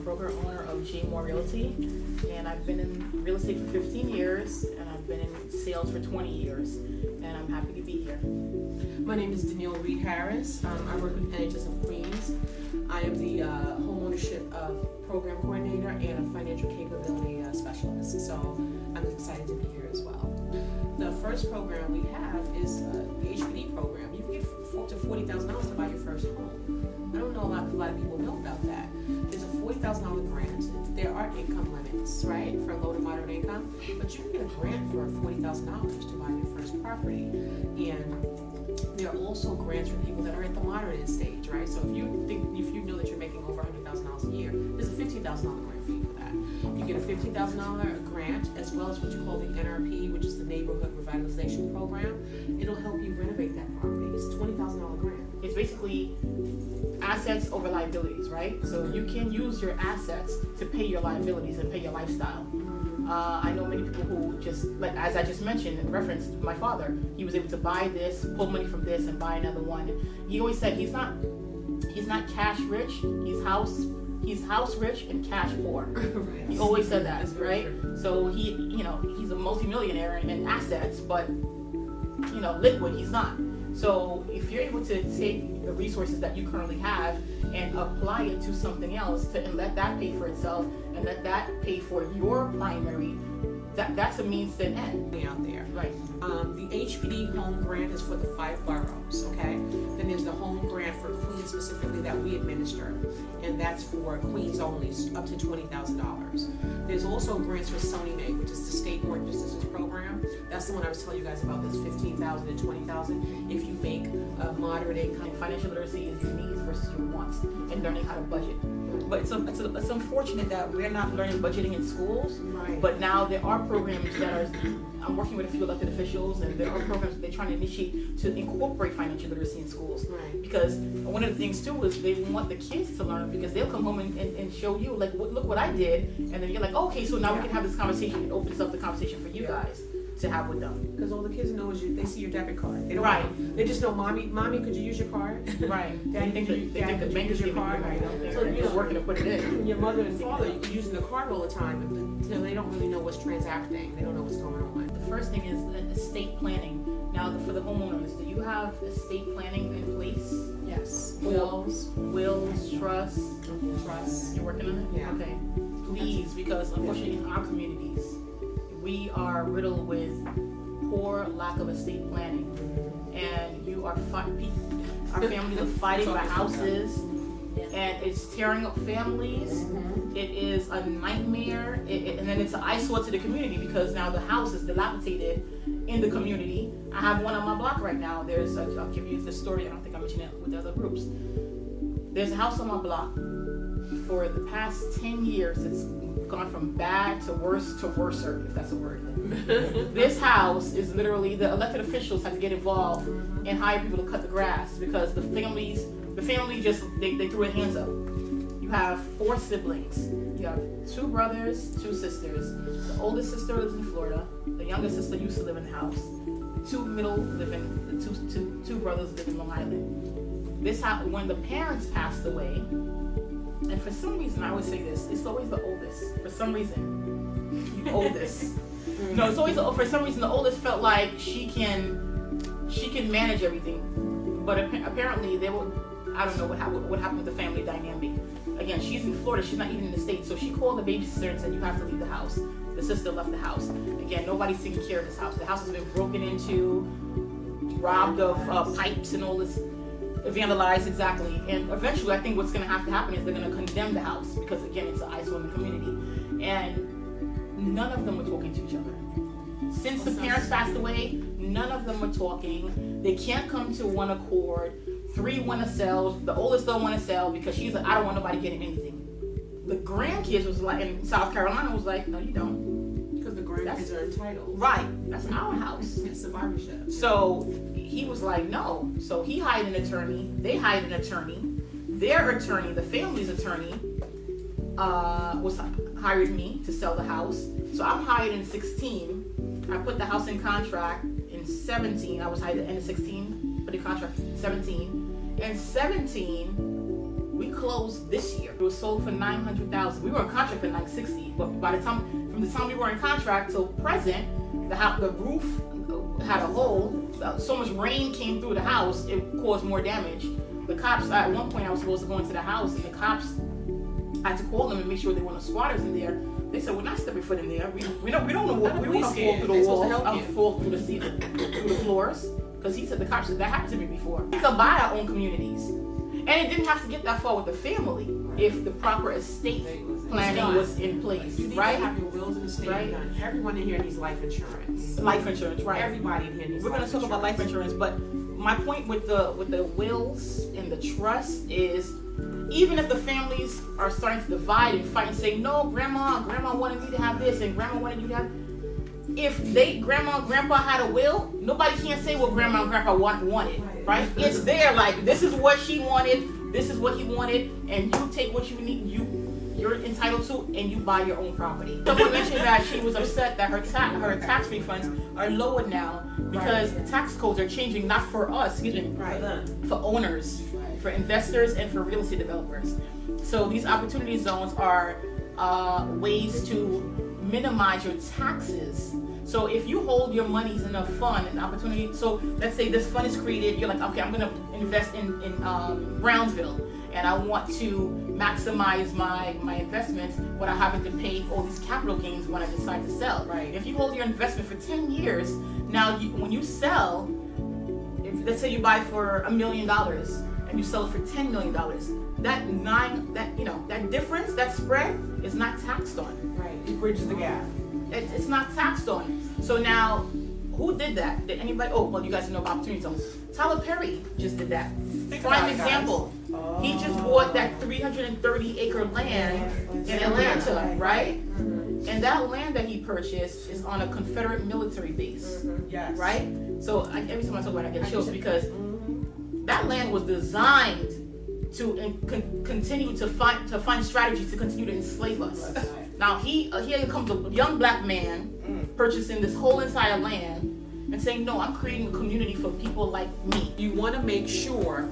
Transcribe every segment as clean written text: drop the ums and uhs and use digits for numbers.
broker owner of Jaymore Realty, and I've been in real estate for 15 years, and I've been in sales for 20 years, and I'm happy to be here. My name is Donneill Harris. I work with NHS of Queens. I am the Homeownership Program Coordinator and a Financial Capability Specialist, so I'm excited to be here as well. The first program we have is the HPD program. You can get up to $40,000 to buy your first home. I don't know a lot of people know about that. There's a $40,000 grant. There are income limits, right, for low to moderate income, but you can get a grant for $40,000 to buy your first property. And there are also grants for people that are at the moderate stage, right? So if you know that you're making over $100,000 a year, there's a $15,000 grant for you for that. You get a $15,000 grant, as well as what you call the NRP, which is the Neighborhood Revitalization Program. It'll help you renovate that property. It's a $20,000 grant. It's basically assets over liabilities, right? So you can use your assets to pay your liabilities and pay your lifestyle. I know many people who just, like as I just mentioned in reference to my father, he was able to buy this, pull money from this, and buy another one. He always said he's not cash rich, he's house rich and cash poor. Right. He always said that, right? So he's a multimillionaire in assets, but liquid he's not. So if you're able to take the resources that you currently have and apply it to something else and let that pay for itself and let that pay for your primary, that's a means to an end out there. Right. The HPD home grant is for the 5 boroughs, okay? Then there's the home grant for Queens specifically that we administer, and that's for Queens only, up to $20,000. There's also grants for Sony Make, which is the state mortgage assistance program. That's the one I was telling you guys about, this $15,000 and $20,000 if you make a moderate income. Financial literacy is your needs versus your wants, and learning how to budget. But it's unfortunate that we're not learning budgeting in schools. Right. But now there are programs that are, I'm working with a few elected officials, and there are programs that they're trying to initiate to incorporate financial literacy in schools. Right. Because one of the things too is they want the kids to learn, because they'll come home and show you, like, look what I did, and then you're like, okay, so now we can have this conversation. It opens up the conversation for you guys to have with them. Because all the kids know is they see your debit card. They don't Right. know. They just know, mommy, could you use your card? Right. Daddy, they think the bank is your card. Right. So they're working to put it in. Your mother and father, you're using the card all the time, until they don't really know what's transacting. They don't know what's going on. The first thing is estate planning. Now, for the homeowners, do you have estate planning in place? Yes. Wills, trusts. You're working on it? Yeah. Okay. Please, because unfortunately in our communities, we are riddled with poor lack of estate planning, and our families are fighting for houses, and it's tearing up families. It is a nightmare, and then it's an eyesore to the community, because now the house is dilapidated in the community. I have one on my block right now. I'll give you the story. I don't think I mentioned it with the other groups. There's a house on my block. For the past 10 years, it's gone from bad to worse to worser, if that's a word. This house is literally, the elected officials have to get involved and hire people to cut the grass, because the family just, they threw their hands up. You have 4 siblings. You have 2 brothers, 2 sisters. The oldest sister lives in Florida. The youngest sister used to live in the house. 2 middle live in, the two brothers live in Long Island. This house, when the parents passed away, and for some reason, I always say this, it's always the oldest. For some reason, the oldest. No, it's always, for some reason, the oldest felt like she can manage everything. But apparently, I don't know what happened with the family dynamic. Again, she's in Florida, she's not even in the States, so she called the babysitter and said, you have to leave the house. The sister left the house. Again, nobody's taking care of this house. The house has been broken into, robbed of pipes and all this, vandalized, exactly. And eventually, I think what's going to have to happen is they're going to condemn the house, because again, it's an eyesore in the community. And none of them were talking to each other. Since the parents passed away, none of them were talking. They can't come to one accord. 3 want to sell. The oldest don't want to sell because she's like, I don't want nobody getting anything. The grandkids was like, in South Carolina was like, no, you don't. Because the grandkids are entitled. Right. That's our house. It's survivorship. So he was like, no. So he hired an attorney. They hired an attorney. Their attorney, the family's attorney, hired me to sell the house. So I'm hired in 16. I put the house in contract in 17. I was hired at the end of 16. Put the contract in 17. And 17, We closed this year. It was sold for $900,000. We were in contract for $960, but from the time we were in contract till present, the roof had a hole. So much rain came through the house, it caused more damage. The cops, at one point I was supposed to go into the house, and the cops, I had to call them and make sure there weren't no squatters in there. They said, we're not stepping foot in there. We don't know what, we want to fall through the walls, fall through the floors. Because he said, the cops said, that happened to me before. We could buy our own communities. And it didn't have to get that far with the family if the proper estate planning was in place, you need right? to have your wills and estate done. Everyone in here needs life insurance. Life insurance, right? Everybody in here needs. We're going to talk about life insurance, but my point with the wills and the trust is, even if the families are starting to divide and fight and say, no, grandma wanted me to have this and grandma wanted you to have, if grandma and grandpa had a will, nobody can say what grandma and grandpa wanted, right? It's there, like, this is what she wanted, this is what he wanted, and you take what you need, you're entitled to, and you buy your own property. Someone mentioned that she was upset that her tax refunds are lower now because tax codes are changing, not for us, for owners, for investors, and for real estate developers. So these opportunity zones are ways to minimize your taxes. So if you hold your monies in a fund, an opportunity, so let's say this fund is created, you're like, okay, I'm gonna invest in Brownsville, and I want to maximize my investments without having to pay all these capital gains when I decide to sell. Right. If you hold your investment for 10 years, now when you sell, if let's say you buy for $1 million and you sell it for $10 million, that difference, that spread is not taxed on. Right. It bridges the gap. It's not taxed on. So now, who did that? Did anybody? Oh, well, you guys know about opportunity zones. Tyler Perry just did that. Prime example. He just bought that 330-acre land in Atlanta, right? And that land that he purchased is on a Confederate military base, right? So every time I talk about it, I get chills because that land was designed to continue to find strategies to continue to enslave us. Now here comes a young black man purchasing this whole entire land and saying, no, I'm creating a community for people like me. You want to make sure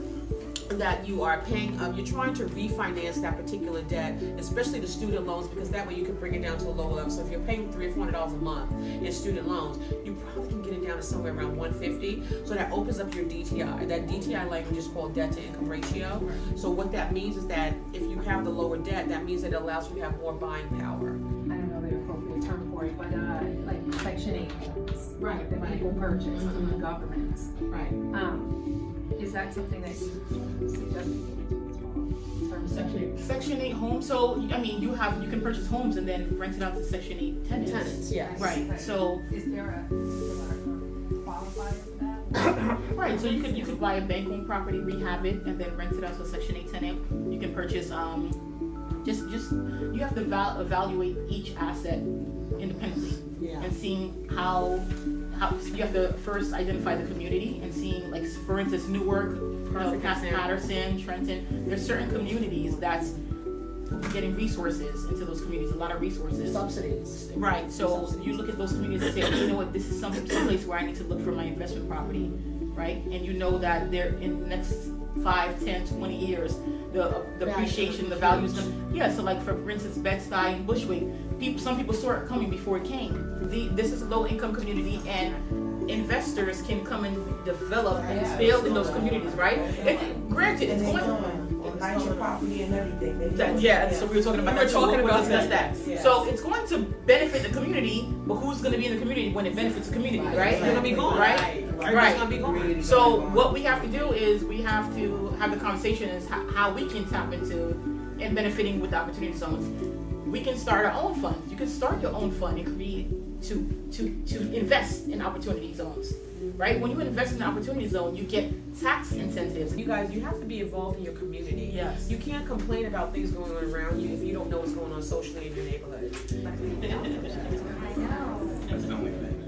that you are paying, you're trying to refinance that particular debt, especially the student loans, because that way you can bring it down to a lower level. So if you're paying $300 or $400 a month in student loans, you probably can get it down to somewhere around 150. So that opens up your DTI. That DTI language is called debt to income ratio. So what that means is that if you have the lower debt, that means that it allows you to have more buying power. I don't know the appropriate term for it, but like Section 8 homes, right? That people purchase from the government, right? Is that something that you suggest in terms of Section 8 homes? So I mean, you can purchase homes and then rent it out to Section 8 tenants. Tenants, yes. Right. So is there a qualifier for that? Right. So you could buy a bank-owned property, rehab it, and then rent it out to a Section 8 tenant. You can purchase just you have to evaluate each asset independently and seeing how you have to first identify the community and seeing, like, for instance, Newark, Patterson, Trenton. There's certain communities that's getting resources into those communities, a lot of resources. Subsidies. Right. So you look at those communities and say, okay, you know what, this is some place where I need to look for my investment property, right? And you know that they're in the next 5, 10, 20 years, the appreciation, the value is gonna, so like for instance, Bed-Stuy and Bushwick, some people saw it coming before it came. This is a low income community, and investors can come and develop and build in those communities, right? Granted, it's going nice property and everything. So we were talking about that. Yeah. So it's going to benefit the community, but who's going to be in the community when it benefits the community, right? They're gonna be gone. Right. Gonna be gone. So what we have to do is we have to have the conversation is how we can tap into and benefiting with the opportunity zones. We can start our own funds. You can start your own fund and create to invest in opportunity zones, right? When you invest in an opportunity zone, you get tax incentives. You guys, you have to be involved in your community. Yes. You can't complain about things going on around you if you don't know what's going on socially in your neighborhood. I know. That's the only thing.